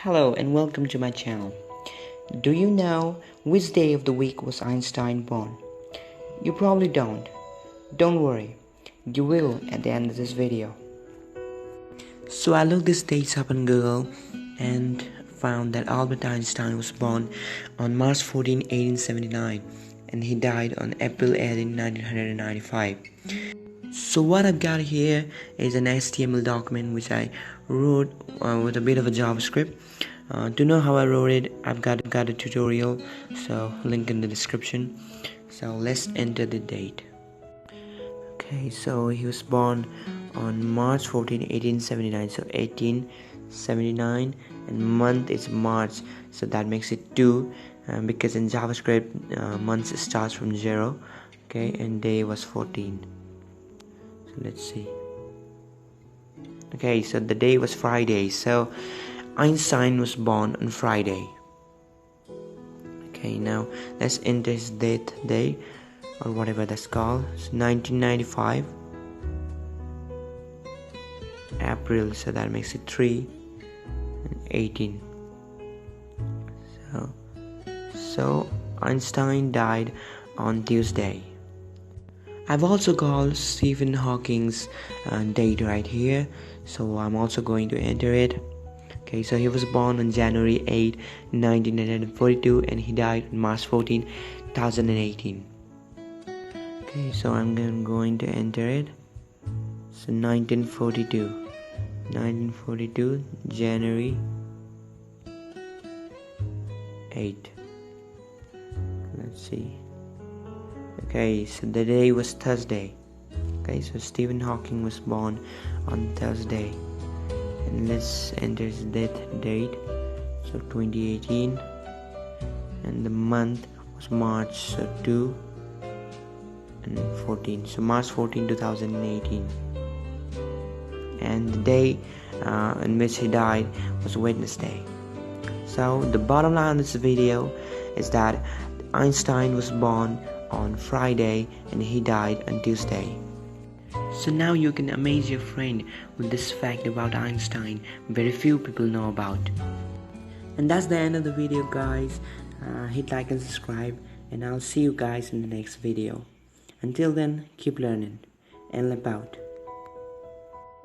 Hello and welcome to my channel. Do you know which day of the week was Einstein born? You probably don't. Don't worry, you will at the end of this video. So I looked these dates up on Google and found that Albert Einstein was born on March 14, 1879 and he died on April 18, 1995. So what I've got here is an HTML document which I wrote with a bit of a JavaScript. To know how I wrote it, I've got a tutorial, so link in the description. So let's enter the date. Okay, so he was born on March 14, 1879, so 1879, and month is March, so that makes it 2, because in JavaScript months starts from 0, okay, and day was 14. So let's see. Okay, so the day was Friday, so Einstein was born on Friday. Okay, now let's enter his day or whatever that's called. So 1995 April, so that makes it 3 and 18. So Einstein died on Tuesday. I've also called Stephen Hawking's date right here, so I'm also going to enter it. Okay, so he was born on January 8, 1942 and he died on March 14, 2018. Okay, so I'm going to enter it. So 1942 January 8. Let's see. Okay, so the day was Thursday. Okay, so Stephen Hawking was born on Thursday. And let's enter his death date. So 2018. And the month was March, so 2 and 14. So March 14, 2018. And the day in which he died was Wednesday. So the bottom line of this video is that Einstein was born on Friday and he died on Tuesday. So now you can amaze your friend with this fact about Einstein very few people know about. And that's the end of the video, guys. Hit like and subscribe, and I'll see you guys in the next video. Until then, keep learning and live out.